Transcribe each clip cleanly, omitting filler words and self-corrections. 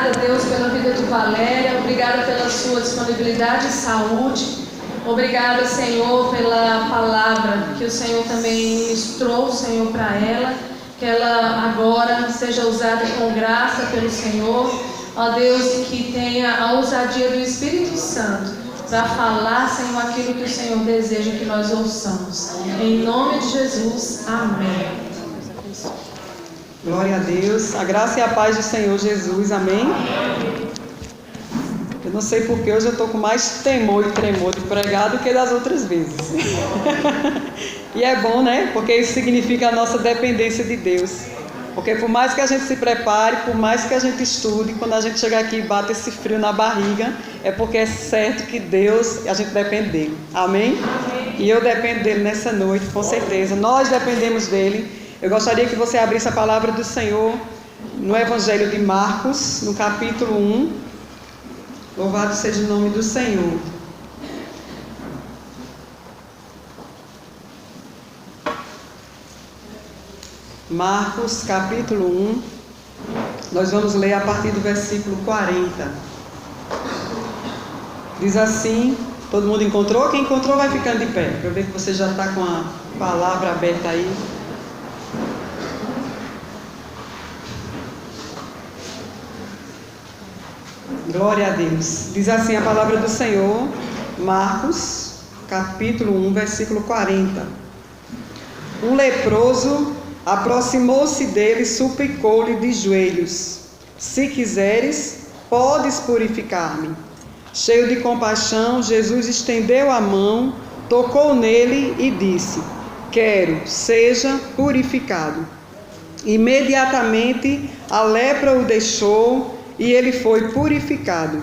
Obrigada, Deus, pela vida do Valéria. Obrigada pela sua disponibilidade e saúde. Obrigada, Senhor, pela palavra que o Senhor também ministrou, Senhor, para ela. Que ela agora seja usada com graça pelo Senhor. Ó Deus, e que tenha a ousadia do Espírito Santo para falar, Senhor, aquilo que o Senhor deseja que nós ouçamos. Em nome de Jesus, amém. Glória a Deus, a graça e a paz do Senhor Jesus, amém? Eu não sei porque hoje eu estou com mais temor e tremor de pregar do que das outras vezes. E é bom, né? Porque isso significa a nossa dependência de Deus. Porque por mais que a gente se prepare, por mais que a gente estude, quando a gente chega aqui e bate esse frio na barriga, é porque é certo que Deus, a gente depende dEle, amém? E eu dependo dEle nessa noite, com certeza, nós dependemos dEle. Eu gostaria que você abrisse a palavra do Senhor no Evangelho de Marcos, no capítulo 1. Louvado seja o nome do Senhor. Marcos, capítulo 1. Nós vamos ler a partir do versículo 40. Diz assim, todo mundo encontrou? Quem encontrou vai ficando de pé, para eu ver que você já está com a palavra aberta aí. Glória a Deus. Diz assim a palavra do Senhor, Marcos, capítulo 1, versículo 40. Um leproso aproximou-se dele e suplicou-lhe de joelhos: se quiseres, podes purificar-me. Cheio de compaixão, Jesus estendeu a mão, tocou nele e disse: quero, seja purificado. Imediatamente a lepra o deixou e ele foi purificado.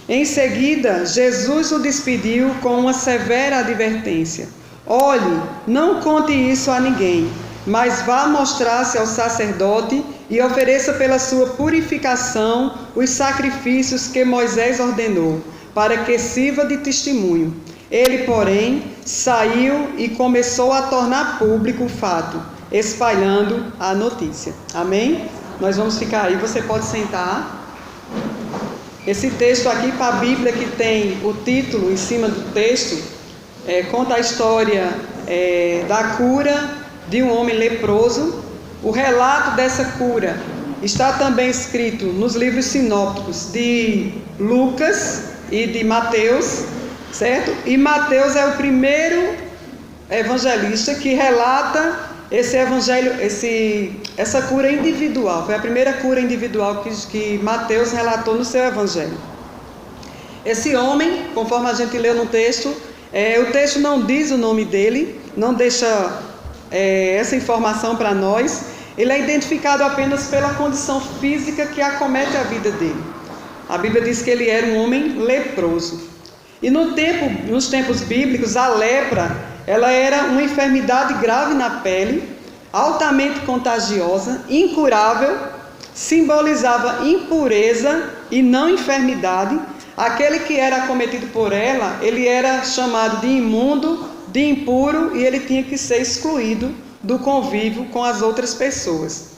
Em seguida, Jesus o despediu com uma severa advertência: olhe, não conte isso a ninguém, mas vá mostrar-se ao sacerdote e ofereça pela sua purificação os sacrifícios que Moisés ordenou, para que sirva de testemunho. Ele, porém, saiu e começou a tornar público o fato, espalhando a notícia. Amém? Nós vamos ficar aí, você pode sentar. Esse texto aqui para a Bíblia, que tem o título em cima do texto, conta a história da cura de um homem leproso. O relato dessa cura está também escrito nos livros sinópticos de Lucas e de Mateus, certo? E Mateus é o primeiro evangelista que relata essa cura individual. Foi a primeira cura individual que Mateus relatou no seu evangelho. Esse homem, conforme a gente leu no texto, o texto não diz o nome dele, não deixa essa informação para nós. Ele é identificado apenas pela condição física que acomete a vida dele. A Bíblia diz que ele era um homem leproso. E nos tempos bíblicos, a lepra, ela era uma enfermidade grave na pele, altamente contagiosa, incurável, simbolizava impureza e não enfermidade. Aquele que era acometido por ela, ele era chamado de imundo, de impuro, e ele tinha que ser excluído do convívio com as outras pessoas.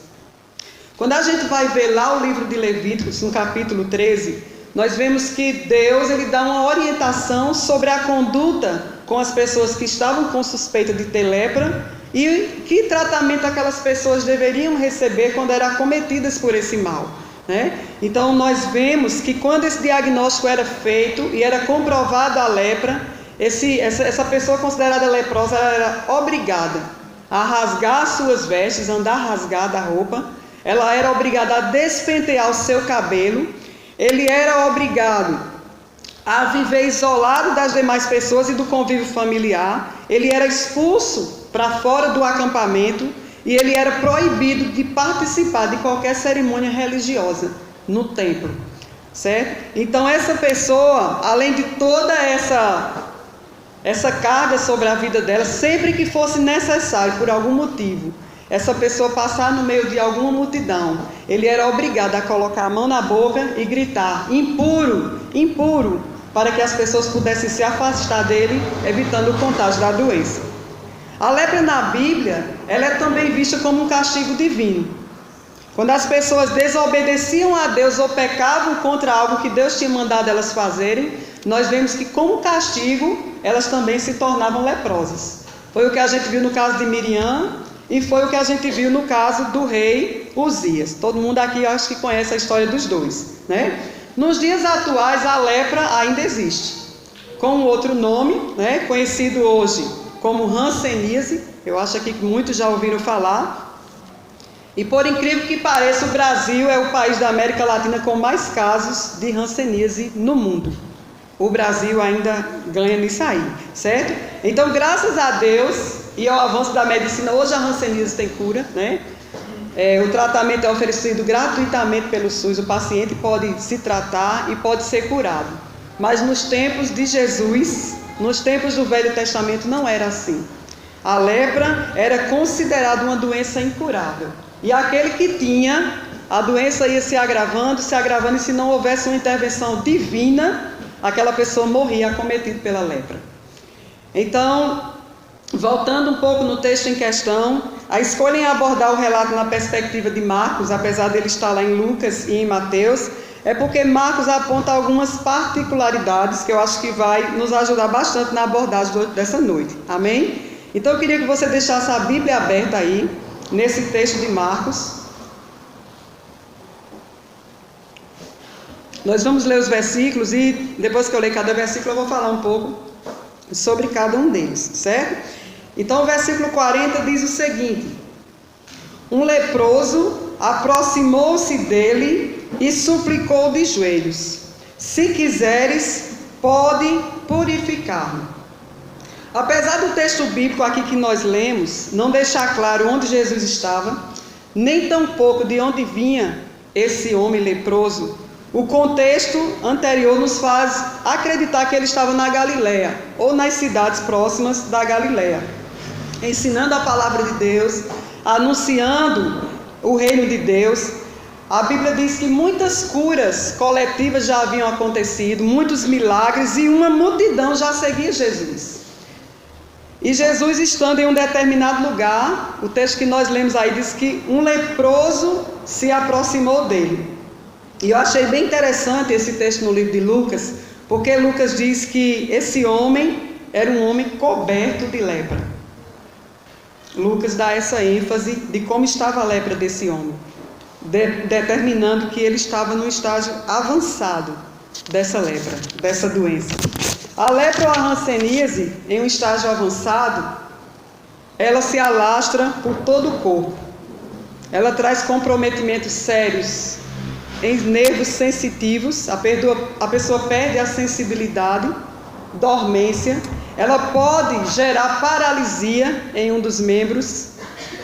Quando a gente vai ver lá o livro de Levíticos, no capítulo 13, nós vemos que Deus ele dá uma orientação sobre a conduta com as pessoas que estavam com suspeita de ter lepra e que tratamento aquelas pessoas deveriam receber quando eram acometidas por esse mal, né? Então nós vemos que quando esse diagnóstico era feito e era comprovada a lepra, essa pessoa considerada leprosa era obrigada a rasgar as suas vestes, andar rasgada a roupa, ela era obrigada a despentear o seu cabelo, ele era obrigado a viver isolado das demais pessoas e do convívio familiar, ele era expulso para fora do acampamento e ele era proibido de participar de qualquer cerimônia religiosa no templo, certo? Então essa pessoa, além de toda essa carga sobre a vida dela, sempre que fosse necessário, por algum motivo, essa pessoa passar no meio de alguma multidão, ele era obrigado a colocar a mão na boca e gritar: impuro, impuro, para que as pessoas pudessem se afastar dele, evitando o contágio da doença. A lepra na Bíblia, ela é também vista como um castigo divino. Quando as pessoas desobedeciam a Deus ou pecavam contra algo que Deus tinha mandado elas fazerem, nós vemos que como castigo, elas também se tornavam leprosas. Foi o que a gente viu no caso de Miriam e foi o que a gente viu no caso do rei Uzias. Todo mundo aqui acho que conhece a história dos dois, né? Nos dias atuais, a lepra ainda existe, com outro nome, né? Conhecido hoje como hanseníase. Eu acho aqui que muitos já ouviram falar. E por incrível que pareça, o Brasil é o país da América Latina com mais casos de hanseníase no mundo. O Brasil ainda ganha nisso aí, certo? Então, graças a Deus e ao avanço da medicina, hoje a hanseníase tem cura, né? O tratamento é oferecido gratuitamente pelo SUS, o paciente pode se tratar e pode ser curado. Mas nos tempos de Jesus, nos tempos do Velho Testamento, não era assim. A lepra era considerada uma doença incurável. E aquele que tinha, a doença ia se agravando, e se não houvesse uma intervenção divina, aquela pessoa morria acometida pela lepra. Então, voltando um pouco no texto em questão, a escolha em abordar o relato na perspectiva de Marcos, apesar dele estar lá em Lucas e em Mateus, é porque Marcos aponta algumas particularidades que eu acho que vai nos ajudar bastante na abordagem dessa noite. Amém? Então eu queria que você deixasse a Bíblia aberta aí, nesse texto de Marcos. Nós vamos ler os versículos e depois que eu ler cada versículo eu vou falar um pouco sobre cada um deles, certo? Então o versículo 40 diz o seguinte: um leproso aproximou-se dele e suplicou de joelhos: se quiseres, pode purificar-me. Apesar do texto bíblico aqui que nós lemos não deixar claro onde Jesus estava, nem tampouco de onde vinha esse homem leproso, o contexto anterior nos faz acreditar que ele estava na Galileia ou nas cidades próximas da Galileia, ensinando a palavra de Deus, anunciando o reino de Deus. A Bíblia diz que muitas curas coletivas já haviam acontecido, muitos milagres, e uma multidão já seguia Jesus. E Jesus, estando em um determinado lugar, o texto que nós lemos aí diz que um leproso se aproximou dele. E eu achei bem interessante esse texto no livro de Lucas, porque Lucas diz que esse homem era um homem coberto de lepra. Lucas dá essa ênfase de como estava a lepra desse homem, determinando que ele estava no estágio avançado dessa lepra, dessa doença. A lepra ou a hanseníase, em um estágio avançado, ela se alastra por todo o corpo. Ela traz comprometimentos sérios em nervos sensitivos, a pessoa perde a sensibilidade, dormência, ela pode gerar paralisia em um dos membros,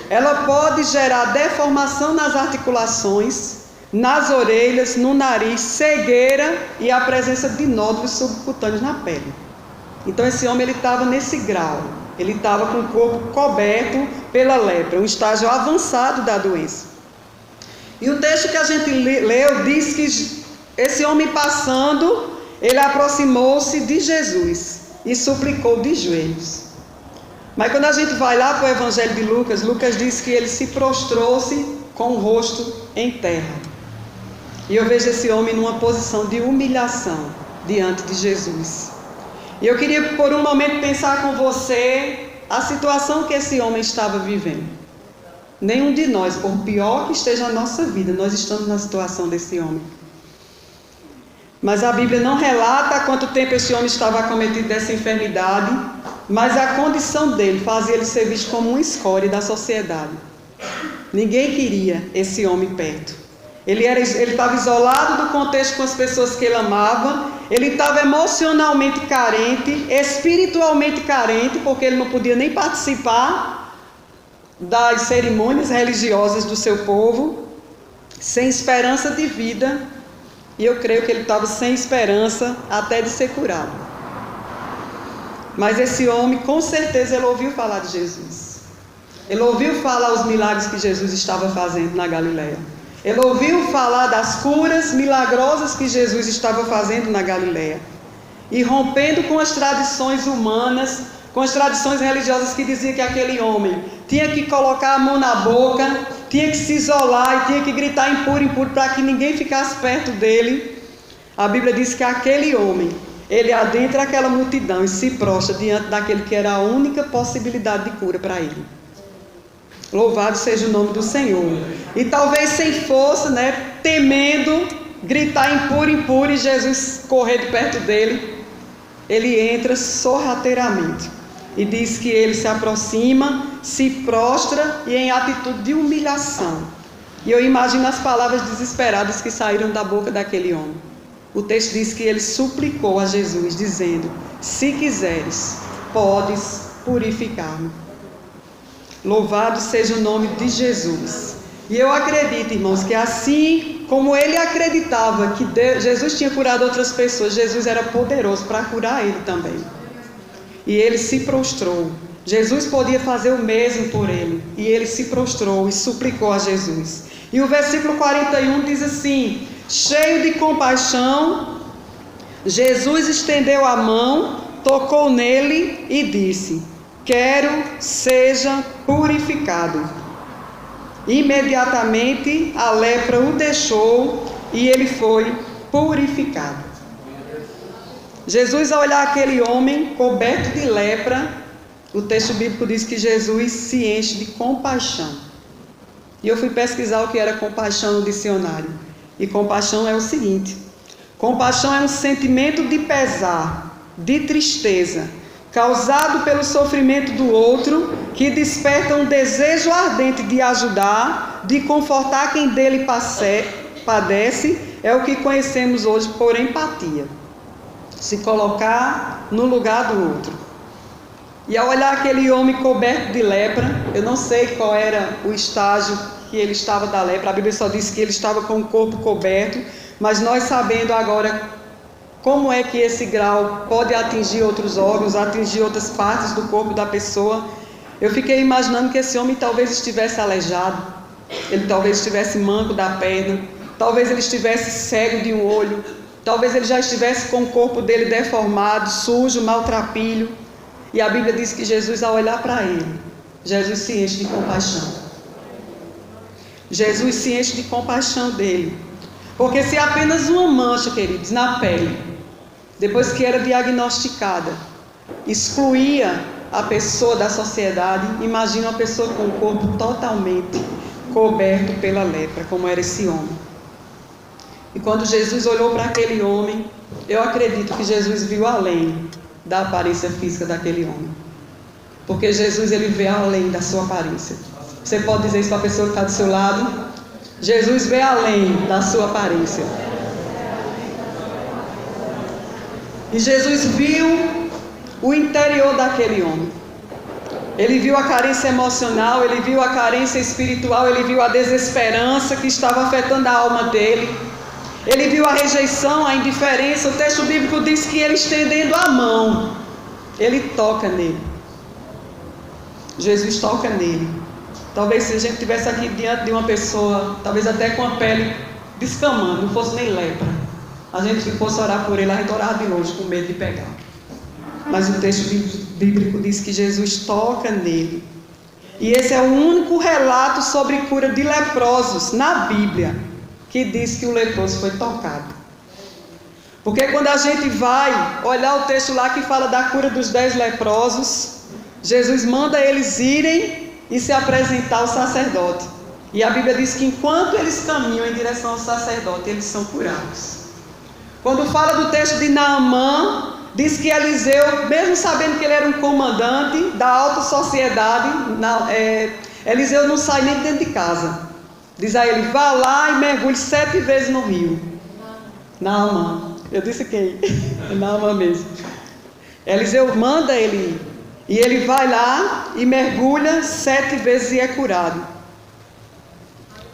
ela pode gerar deformação nas articulações, nas orelhas, no nariz, cegueira e a presença de nódulos subcutâneos na pele. Então esse homem ele estava nesse grau, ele estava com o corpo coberto pela lepra, um estágio avançado da doença. E o texto que a gente leu diz que esse homem passando, ele aproximou-se de Jesus e suplicou de joelhos. Mas quando a gente vai lá para o Evangelho de Lucas, Lucas diz que ele se prostrou-se com o rosto em terra. E eu vejo esse homem numa posição de humilhação diante de Jesus. E eu queria por um momento pensar com você a situação que esse homem estava vivendo. Nenhum de nós, por pior que esteja a nossa vida, nós estamos na situação desse homem. Mas a Bíblia não relata há quanto tempo esse homem estava acometido dessa enfermidade, mas a condição dele fazia ele ser visto como uma escória da sociedade. Ninguém queria esse homem perto. Ele estava isolado do contexto com as pessoas que ele amava, ele estava emocionalmente carente, espiritualmente carente, porque ele não podia nem participar das cerimônias religiosas do seu povo, sem esperança de vida, e eu creio que ele estava sem esperança até de ser curado. Mas esse homem, com certeza, ele ouviu falar de Jesus. Ele ouviu falar os milagres que Jesus estava fazendo na Galileia. Ele ouviu falar das curas milagrosas que Jesus estava fazendo na Galileia. E rompendo com as tradições humanas, com as tradições religiosas que diziam que aquele homem tinha que colocar a mão na boca, tinha que se isolar e tinha que gritar impuro, impuro, para que ninguém ficasse perto dele. A Bíblia diz que aquele homem, ele adentra aquela multidão e se prostra diante daquele que era a única possibilidade de cura para ele. Louvado seja o nome do Senhor. E talvez sem força, temendo, gritar impuro, impuro, e Jesus correr de perto dele, ele entra sorrateiramente e diz que ele se aproxima, se prostra e em atitude de humilhação. E eu imagino as palavras desesperadas que saíram da boca daquele homem. O texto diz que ele suplicou a Jesus, dizendo: se quiseres, podes purificar-me. Louvado seja o nome de Jesus. E eu acredito, irmãos, que assim como ele acreditava que Jesus tinha curado outras pessoas, Jesus era poderoso para curar ele também. E ele se prostrou. Jesus podia fazer o mesmo por ele. E ele se prostrou e suplicou a Jesus. E o versículo 41 diz assim: cheio de compaixão, Jesus estendeu a mão, tocou nele e disse: quero, seja purificado. Imediatamente a lepra o deixou e ele foi purificado. Jesus, ao olhar aquele homem coberto de lepra, o texto bíblico diz que Jesus se enche de compaixão. E eu fui pesquisar o que era compaixão no dicionário. E compaixão é o seguinte: compaixão é um sentimento de pesar, de tristeza, causado pelo sofrimento do outro, que desperta um desejo ardente de ajudar, de confortar quem dele padece, é o que conhecemos hoje por empatia. Se colocar no lugar do outro. E ao olhar aquele homem coberto de lepra, eu não sei qual era o estágio que ele estava da lepra, a Bíblia só diz que ele estava com o corpo coberto, mas nós sabendo agora como é que esse grau pode atingir outros órgãos, atingir outras partes do corpo da pessoa, eu fiquei imaginando que esse homem talvez estivesse aleijado, ele talvez estivesse manco da perna, talvez ele estivesse cego de um olho, talvez ele já estivesse com o corpo dele deformado, sujo, maltrapilho. E a Bíblia diz que Jesus, ao olhar para ele, Jesus se enche de compaixão. Jesus se enche de compaixão dele. Porque se apenas uma mancha, queridos, na pele, depois que era diagnosticada, excluía a pessoa da sociedade, imagina uma pessoa com o corpo totalmente coberto pela lepra, como era esse homem. E quando Jesus olhou para aquele homem, eu acredito que Jesus viu além da aparência física daquele homem. Porque Jesus, ele vê além da sua aparência. Você pode dizer isso para a pessoa que está do seu lado? Jesus vê além da sua aparência. E Jesus viu o interior daquele homem. Ele viu a carência emocional, ele viu a carência espiritual, ele viu a desesperança que estava afetando a alma dele. Ele viu a rejeição, a indiferença. O texto bíblico diz que ele, estendendo a mão, ele toca nele. Jesus toca nele. Talvez se a gente estivesse aqui diante de uma pessoa, talvez até com a pele descamando, não fosse nem lepra, a gente fosse orar por ele, a gente orava de longe com medo de pegar. Mas o texto bíblico diz que Jesus toca nele. E esse é o único relato sobre cura de leprosos na Bíblia que diz que o leproso foi tocado. Porque quando a gente vai olhar o texto lá que fala da cura dos 10 leprosos, Jesus manda eles irem e se apresentar ao sacerdote. E a Bíblia diz que enquanto eles caminham em direção ao sacerdote, eles são curados. Quando fala do texto de Naamã, diz que Eliseu, mesmo sabendo que ele era um comandante da alta sociedade, Eliseu não sai nem dentro de casa. Diz a ele: vá lá e mergulhe 7 vezes no rio. Naamã. Eu disse quem? Naamã mesmo. Eliseu manda ele ir. E ele vai lá e mergulha 7 vezes e é curado.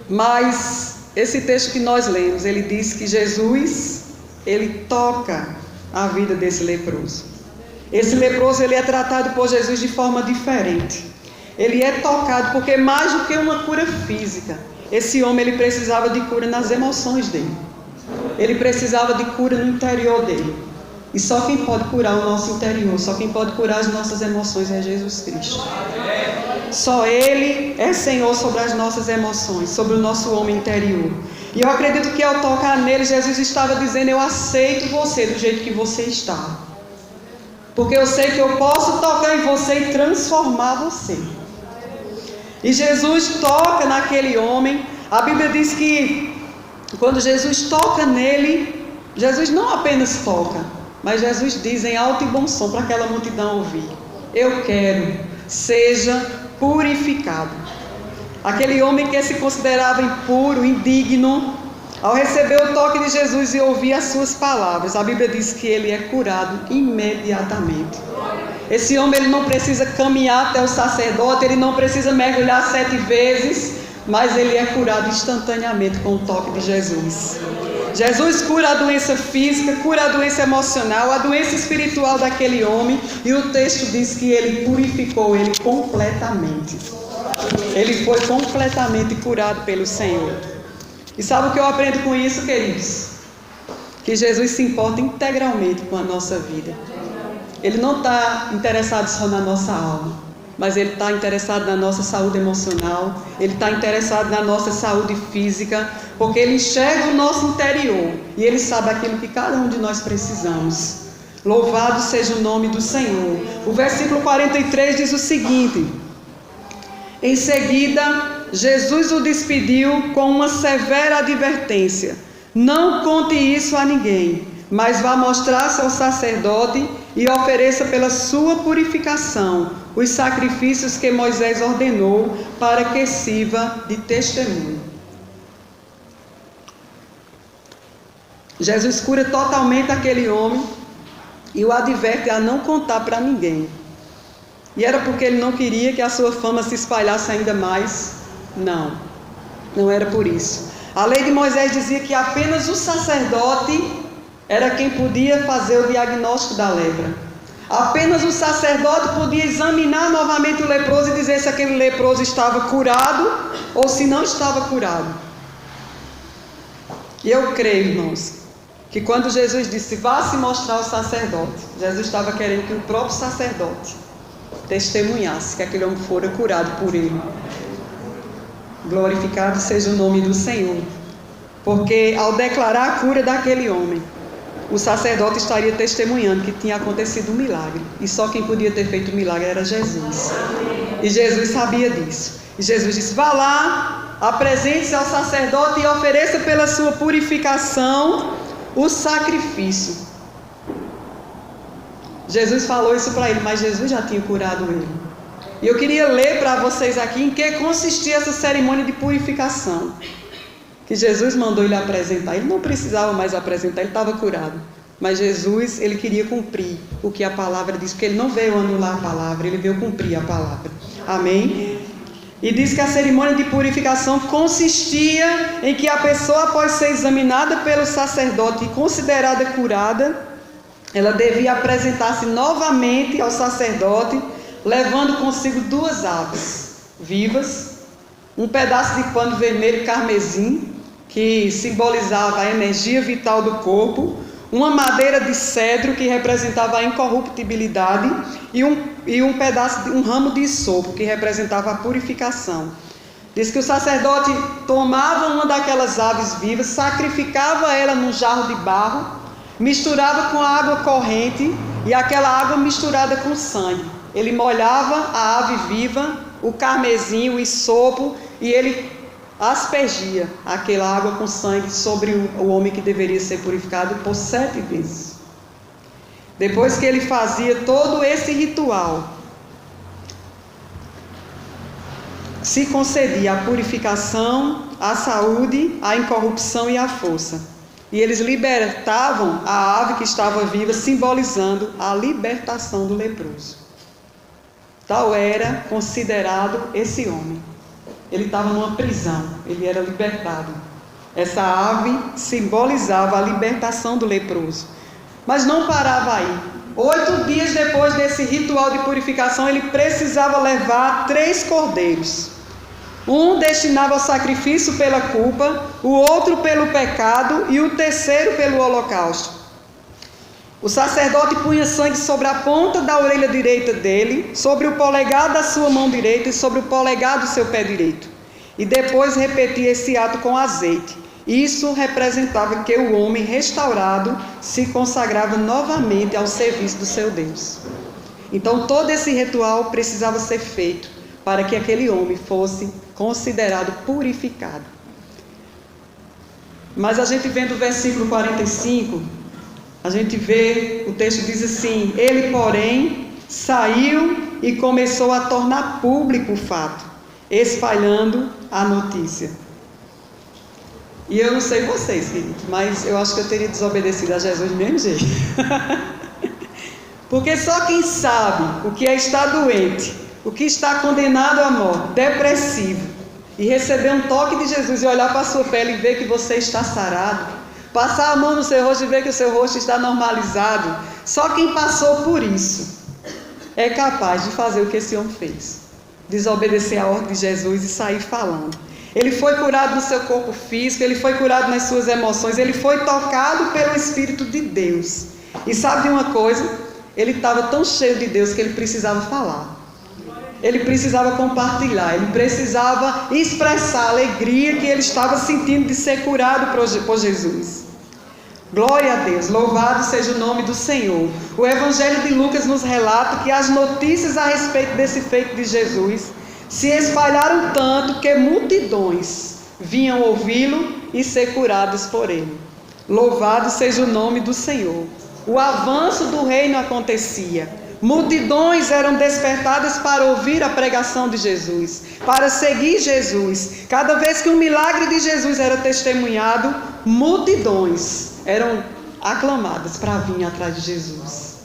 Mas esse texto que nós lemos, ele diz que Jesus, ele toca a vida desse leproso. Esse leproso, ele é tratado por Jesus de forma diferente. Ele é tocado porque mais do que uma cura física, esse homem, ele precisava de cura nas emoções dele. Ele precisava de cura no interior dele. E só quem pode curar o nosso interior, só quem pode curar as nossas emoções é Jesus Cristo. Só Ele é Senhor sobre as nossas emoções, sobre o nosso homem interior. E eu acredito que ao tocar nele, Jesus estava dizendo: eu aceito você do jeito que você está. Porque eu sei que eu posso tocar em você e transformar você. E Jesus toca naquele homem. A Bíblia diz que quando Jesus toca nele, Jesus não apenas toca, mas Jesus diz em alto e bom som para aquela multidão ouvir: eu quero, seja purificado. Aquele homem que se considerava impuro, indigno, ao receber o toque de Jesus e ouvir as suas palavras, a Bíblia diz que ele é curado imediatamente. Esse homem, ele não precisa caminhar até o sacerdote, ele não precisa mergulhar 7 vezes, mas ele é curado instantaneamente com o toque de Jesus. Jesus cura a doença física, cura a doença emocional, a doença espiritual daquele homem, e o texto diz que ele purificou ele completamente. Ele foi completamente curado pelo Senhor. E sabe o que eu aprendo com isso, queridos? Que Jesus se importa integralmente com a nossa vida. Ele não está interessado só na nossa alma, mas Ele está interessado na nossa saúde emocional, Ele está interessado na nossa saúde física, porque Ele enxerga o nosso interior e Ele sabe aquilo que cada um de nós precisamos. Louvado seja o nome do Senhor. O versículo 43 diz o seguinte: em seguida, Jesus o despediu com uma severa advertência: não conte isso a ninguém, mas vá mostrar-se ao sacerdote e ofereça pela sua purificação os sacrifícios que Moisés ordenou, para que sirva de testemunho. Jesus cura totalmente aquele homem e o adverte a não contar para ninguém. E era porque ele não queria que a sua fama se espalhasse ainda mais? Não, não era por isso. A lei de Moisés dizia que apenas o sacerdote era quem podia fazer o diagnóstico da lepra. Apenas o sacerdote podia examinar novamente o leproso e dizer se aquele leproso estava curado ou se não estava curado. E eu creio, irmãos, que quando Jesus disse: vá se mostrar ao sacerdote, Jesus estava querendo que o próprio sacerdote testemunhasse que aquele homem fora curado por ele. Glorificado seja o nome do Senhor, porque ao declarar a cura daquele homem, o sacerdote estaria testemunhando que tinha acontecido um milagre, e só quem podia ter feito o milagre era Jesus. E Jesus sabia disso. E Jesus disse: vá lá, apresente-se ao sacerdote e ofereça pela sua purificação o sacrifício. Jesus falou isso para ele, mas Jesus já tinha curado ele. E eu queria ler para vocês aqui em que consistia essa cerimônia de purificação que Jesus mandou ele apresentar. Ele não precisava mais apresentar, ele estava curado. Mas Jesus, ele queria cumprir o que a palavra diz, porque ele não veio anular a palavra, ele veio cumprir a palavra. Amém? E diz que a cerimônia de purificação consistia em que a pessoa, após ser examinada pelo sacerdote e considerada curada, ela devia apresentar-se novamente ao sacerdote, levando consigo 2 aves vivas, um pedaço de pano vermelho carmesim, que simbolizava a energia vital do corpo, uma madeira de cedro, que representava a incorruptibilidade, e um ramo de isopo, que representava a purificação. Diz que o sacerdote tomava uma daquelas aves vivas, sacrificava ela num jarro de barro, misturava com a água corrente, e aquela água misturada com sangue. Ele molhava a ave viva, o carmesim, o isopo, e ele aspergia aquela água com sangue sobre o homem que deveria ser purificado por 7 vezes. Depois que ele fazia todo esse ritual, se concedia a purificação, a saúde, a incorrupção e a força. E eles libertavam a ave que estava viva, simbolizando a libertação do leproso. Tal era considerado esse homem. Ele estava numa prisão, ele era libertado. Essa ave simbolizava a libertação do leproso. Mas não parava aí. 8 dias depois desse ritual de purificação, ele precisava levar 3 cordeiros. Um destinado ao sacrifício pela culpa, o outro pelo pecado e o terceiro pelo holocausto. O sacerdote punha sangue sobre a ponta da orelha direita dele, sobre o polegar da sua mão direita e sobre o polegar do seu pé direito. E depois repetia esse ato com azeite. Isso representava que o homem restaurado se consagrava novamente ao serviço do seu Deus. Então todo esse ritual precisava ser feito para que aquele homem fosse considerado purificado. Mas a gente vendo o versículo 45, a gente vê, o texto diz assim: ele, porém, saiu e começou a tornar público o fato, espalhando a notícia. E eu não sei vocês, queridos, mas eu acho que eu teria desobedecido a Jesus do mesmo jeito. Porque só quem sabe o que é estar doente, o que está condenado à morte, depressivo, e receber um toque de Jesus e olhar para a sua pele e ver que você está sarado, passar a mão no seu rosto e ver que o seu rosto está normalizado, só quem passou por isso é capaz de fazer o que esse homem fez, desobedecer a ordem de Jesus e sair falando. Ele foi curado no seu corpo físico, ele foi curado nas suas emoções, ele foi tocado pelo Espírito de Deus. E sabe de uma coisa? Ele estava tão cheio de Deus que ele precisava falar. Ele precisava compartilhar, ele precisava expressar a alegria que ele estava sentindo de ser curado por Jesus. Glória a Deus, louvado seja o nome do Senhor. O Evangelho de Lucas nos relata que as notícias a respeito desse feito de Jesus se espalharam tanto que multidões vinham ouvi-lo e ser curadas por ele. Louvado seja o nome do Senhor. O avanço do reino acontecia. Multidões eram despertadas para ouvir a pregação de Jesus, para seguir Jesus. Cada vez que um milagre de Jesus era testemunhado, multidões eram aclamadas para vir atrás de Jesus.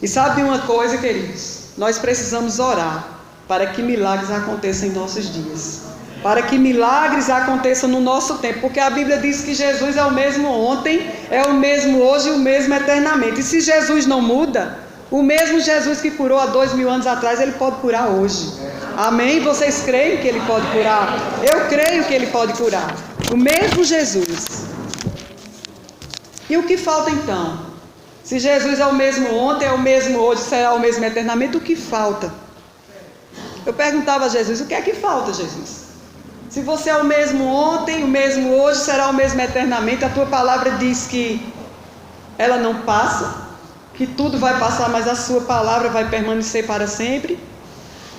E sabe uma coisa, queridos? Nós precisamos orar para que milagres aconteçam em nossos dias, para que milagres aconteçam no nosso tempo, porque a Bíblia diz que Jesus é o mesmo ontem, é o mesmo hoje e o mesmo eternamente. E se Jesus não muda, o mesmo Jesus que curou há 2000 anos atrás, ele pode curar hoje. Amém? Vocês creem que ele pode curar? Eu creio que ele pode curar. O mesmo Jesus. E o que falta então? Se Jesus é o mesmo ontem, é o mesmo hoje, será o mesmo eternamente, o que falta? Eu perguntava a Jesus: o que é que falta, Jesus? Se você é o mesmo ontem, o mesmo hoje, será o mesmo eternamente, a tua palavra diz que ela não passa, que tudo vai passar, mas a sua palavra vai permanecer para sempre.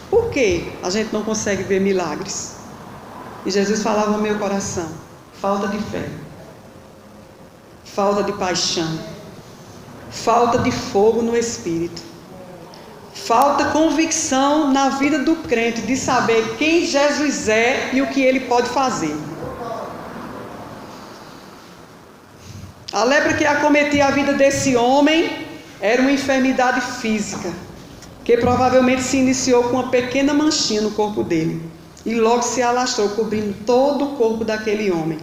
Por que a gente não consegue ver milagres? E Jesus falava ao meu coração: falta de fé, falta de paixão, falta de fogo no Espírito. Falta convicção na vida do crente de saber quem Jesus é e o que ele pode fazer. A lepra que acometia a vida desse homem era uma enfermidade física, que provavelmente se iniciou com uma pequena manchinha no corpo dele e logo se alastrou, cobrindo todo o corpo daquele homem.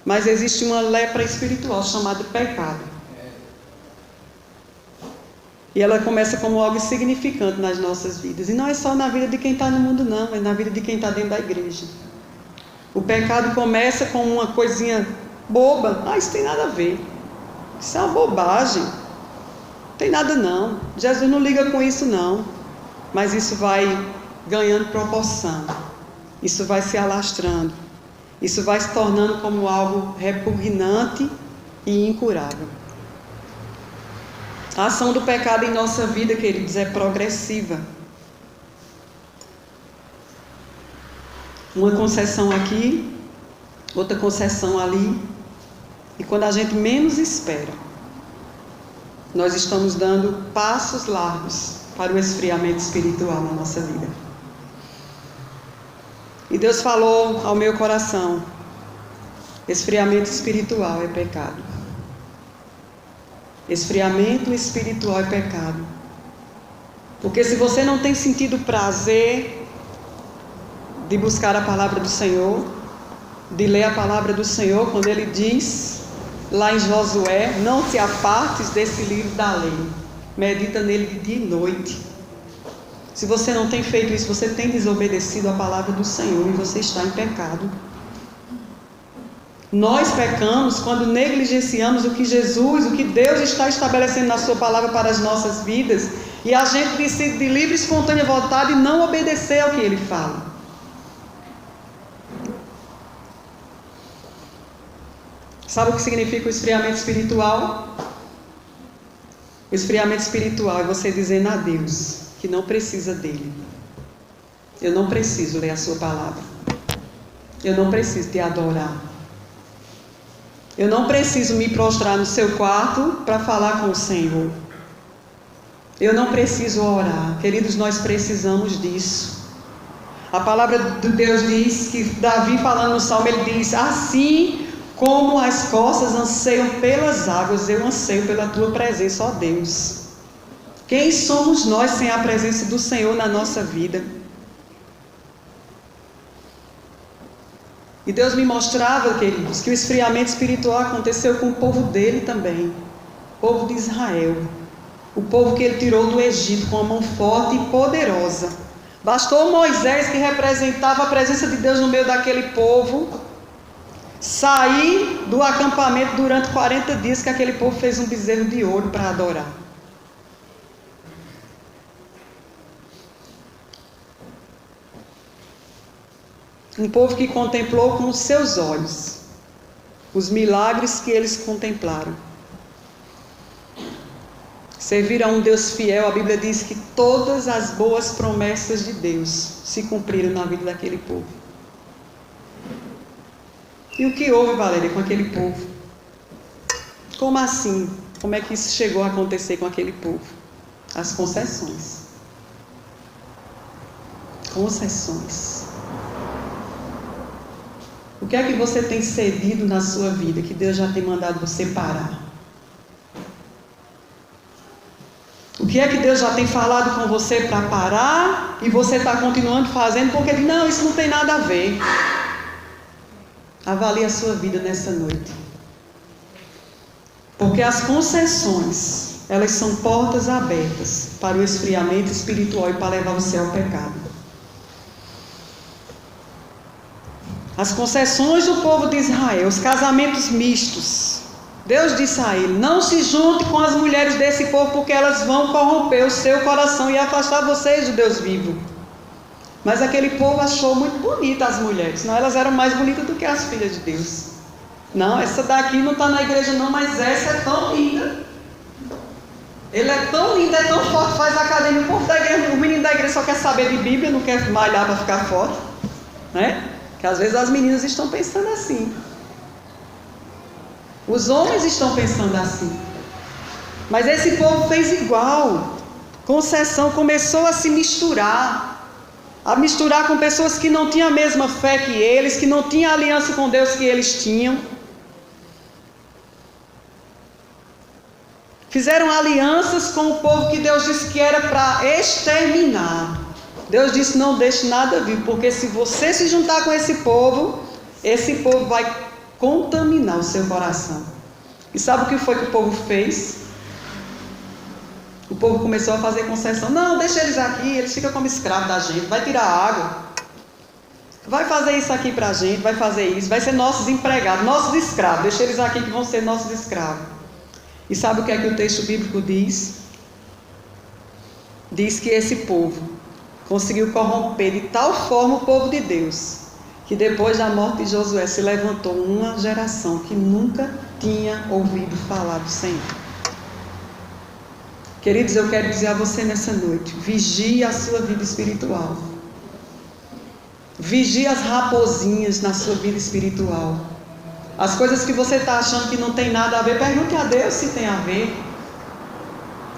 Mas existe uma lepra espiritual chamada pecado. E ela começa como algo insignificante nas nossas vidas. E não é só na vida de quem está no mundo, não. É na vida de quem está dentro da igreja. O pecado começa com uma coisinha boba. Ah, isso tem nada a ver. Isso é uma bobagem. Não tem nada não. Jesus não liga com isso não. Mas isso vai ganhando proporção. Isso vai se alastrando. Isso vai se tornando como algo repugnante e incurável. A ação do pecado em nossa vida, queridos, é progressiva. Uma concessão aqui, outra concessão ali. E quando a gente menos espera, nós estamos dando passos largos para o esfriamento espiritual na nossa vida. E Deus falou ao meu coração: esfriamento espiritual é pecado. Esfriamento espiritual é pecado. Porque se você não tem sentido prazer de buscar a palavra do Senhor, de ler a palavra do Senhor, quando ele diz lá em Josué: não te apartes desse livro da lei, medita nele de dia e noite. Se você não tem feito isso, você tem desobedecido a palavra do Senhor e você está em pecado. Nós pecamos quando negligenciamos o que Jesus, o que Deus está estabelecendo na sua palavra para as nossas vidas, e a gente decide de livre e espontânea vontade não obedecer ao que Ele fala. Sabe o que significa o esfriamento espiritual? O esfriamento espiritual é você dizendo a Deus que não precisa dele. Eu não preciso ler a sua palavra. Eu não preciso te adorar. Eu não preciso me prostrar no seu quarto para falar com o Senhor. Eu não preciso orar. Queridos, nós precisamos disso. A palavra de Deus diz que Davi, falando no Salmo, ele diz: assim como as costas anseiam pelas águas, eu anseio pela tua presença, ó Deus. Quem somos nós sem a presença do Senhor na nossa vida? E Deus me mostrava, queridos, que o esfriamento espiritual aconteceu com o povo dele também, o povo de Israel, o povo que ele tirou do Egito com a mão forte e poderosa. Bastou Moisés, que representava a presença de Deus no meio daquele povo, sair do acampamento durante 40 dias, que aquele povo fez um bezerro de ouro para adorar. Um povo que contemplou com os seus olhos os milagres que eles contemplaram. Servir a um Deus fiel, a Bíblia diz que todas as boas promessas de Deus se cumpriram na vida daquele povo. E o que houve, Valéria, com aquele povo? Como assim? Como é que isso chegou a acontecer com aquele povo? As concessões. Concessões. O que é que você tem cedido na sua vida que Deus já tem mandado você parar? O que é que Deus já tem falado com você para parar e você está continuando fazendo porque não, isso não tem nada a ver? Avalie a sua vida nessa noite. Porque as concessões, elas são portas abertas para o esfriamento espiritual e para levar você ao pecado. As concessões do povo de Israel, os casamentos mistos. Deus disse a ele: não se junte com as mulheres desse povo, porque elas vão corromper o seu coração e afastar vocês do Deus vivo. Mas aquele povo achou muito bonita as mulheres. Não, elas eram mais bonitas do que as filhas de Deus. Não, essa daqui não está na igreja não, mas essa é tão linda. Ele é tão lindo, é tão forte, faz academia. O menino da igreja só quer saber de Bíblia, não quer malhar para ficar forte, né? Que às vezes as meninas estão pensando assim. Os homens estão pensando assim. Mas esse povo fez igual. Concessão, começou a se misturar. A misturar com pessoas que não tinham a mesma fé que eles, que não tinham a aliança com Deus que eles tinham. Fizeram alianças com o povo que Deus disse que era para exterminar. Deus disse: não deixe nada vivo, porque se você se juntar com esse povo vai contaminar o seu coração. E sabe o que foi que o povo fez? O povo começou a fazer concessão. Não, deixa eles aqui, eles ficam como escravos da gente, vai tirar água, vai fazer isso aqui para a gente, vai fazer isso, vai ser nossos empregados, nossos escravos, deixa eles aqui que vão ser nossos escravos. E sabe o que é que o texto bíblico diz? Diz que esse povo conseguiu corromper de tal forma o povo de Deus, que depois da morte de Josué se levantou uma geração que nunca tinha ouvido falar do Senhor. Queridos, eu quero dizer a você nessa noite: vigie a sua vida espiritual. Vigie as raposinhas na sua vida espiritual. As coisas que você está achando que não tem nada a ver, pergunte a Deus se tem a ver.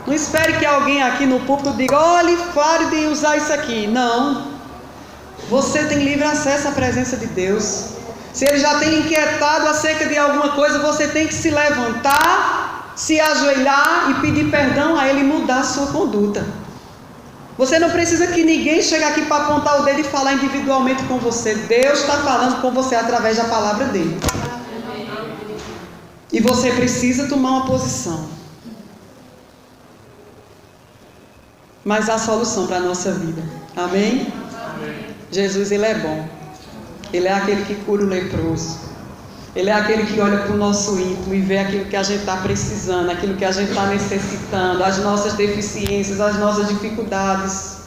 Não espere que alguém aqui no púlpito diga: olhe, pare de usar isso aqui. Não. Você tem livre acesso à presença de Deus. Se Ele já tem inquietado acerca de alguma coisa, você tem que se levantar, se ajoelhar e pedir perdão a Ele e mudar a sua conduta. Você não precisa que ninguém chegue aqui para apontar o dedo e falar individualmente com você. Deus está falando com você através da palavra dEle. E você precisa tomar uma posição. Mas há solução para a nossa vida. Amém? Amém? Jesus, Ele é bom. Ele é aquele que cura o leproso. Ele é aquele que olha para o nosso íntimo e vê aquilo que a gente está precisando, aquilo que a gente está necessitando, as nossas deficiências, as nossas dificuldades,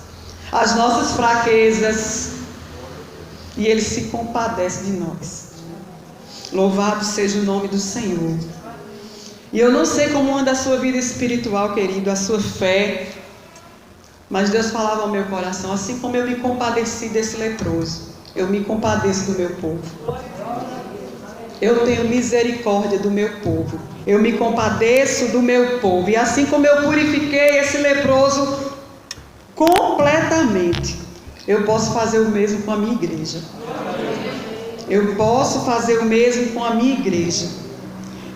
as nossas fraquezas. E Ele se compadece de nós. Louvado seja o nome do Senhor. E eu não sei como anda a sua vida espiritual, querido, a sua fé. Mas Deus falava ao meu coração, assim como eu me compadeci desse leproso, eu me compadeço do meu povo. Eu tenho misericórdia do meu povo. Eu me compadeço do meu povo. E assim como eu purifiquei esse leproso completamente, eu posso fazer o mesmo com a minha igreja. Eu posso fazer o mesmo com a minha igreja.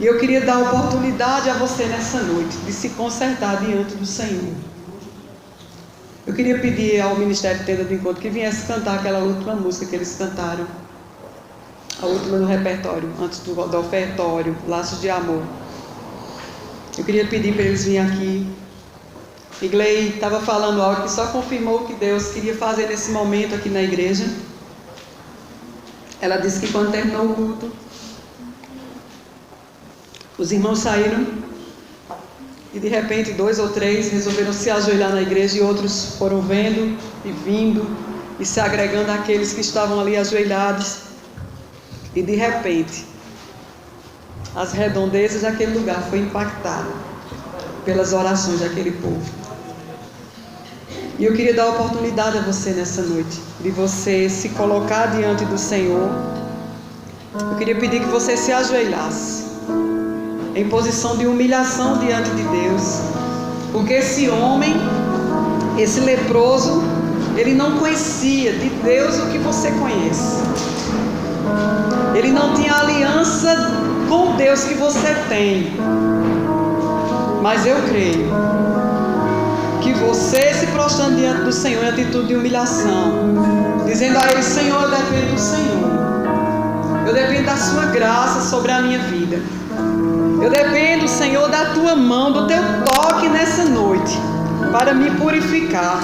E eu queria dar oportunidade a você nessa noite de se consertar diante do Senhor. Eu queria pedir ao Ministério Tenda do Encontro que viesse cantar aquela última música que eles cantaram. A última do repertório, antes do ofertório, Laços de Amor. Eu queria pedir para eles virem aqui. Iglei estava falando algo que só confirmou o que Deus queria fazer nesse momento aqui na igreja. Ela disse que quando terminou o culto, os irmãos saíram e de repente 2 ou 3 resolveram se ajoelhar na igreja e outros foram vendo e vindo e se agregando àqueles que estavam ali ajoelhados. E de repente, as redondezas daquele lugar foi impactada pelas orações daquele povo. E eu queria dar a oportunidade a você nessa noite, de você se colocar diante do Senhor. Eu queria pedir que você se ajoelhasse, em posição de humilhação diante de Deus. Porque esse homem, esse leproso, ele não conhecia de Deus o que você conhece. Ele não tinha aliança com Deus que você tem. Mas eu creio que você se prostrando diante do Senhor em atitude de humilhação, dizendo a Ele: Senhor, eu dependo do Senhor. Eu dependo da sua graça sobre a minha vida. Eu dependo, Senhor, da tua mão, do teu toque nessa noite, para me purificar,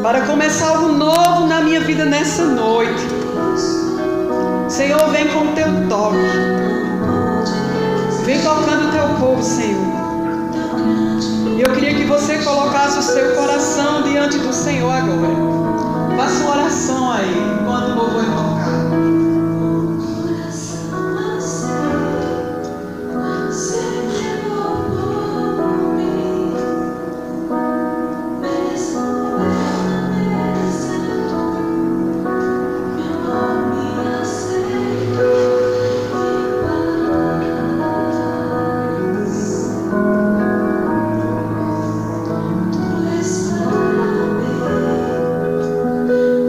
para começar algo novo na minha vida nessa noite. Senhor, vem com o teu toque. Vem tocando o teu povo, Senhor. E eu queria que você colocasse o seu coração diante do Senhor agora. Faça uma oração aí, enquanto o louvor tocar.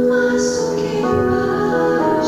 Mas o que mais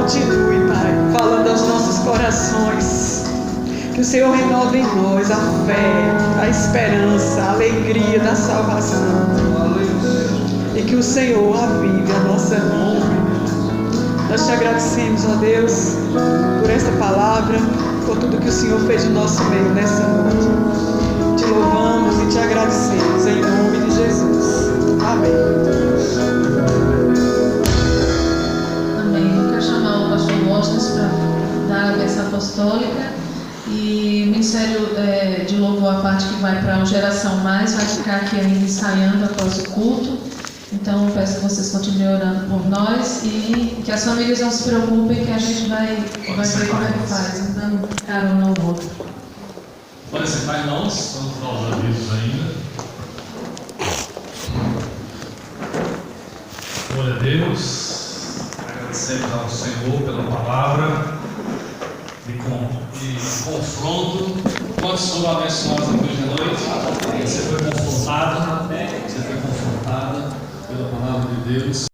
continue, Pai, falando aos nossos corações. Que o Senhor renove em nós a fé, a esperança, a alegria da salvação. E que o Senhor avive a nossa vida. Nós te agradecemos, ó Deus, por esta palavra, por tudo que o Senhor fez no nosso meio nessa noite. Te louvamos e te agradecemos em nome de Jesus. Amém. Amém. Eu quero chamar o pastor Mostas para dar a bênção apostólica. E o Ministério de Louvor, a parte que vai para a Geração Mais, vai ficar aqui ainda ensaiando após o culto. Então, eu peço que vocês continuem orando por nós e que as famílias não se preocupem, que a gente vai ver como é que faz, dando carona ao outro. Pode sentar, irmãos, vamos para os avisos ainda. Glória a Deus, agradecemos ao Senhor pela palavra de confronto. Quantos foram abençoados hoje de noite? Você foi confrontada pela palavra de Deus.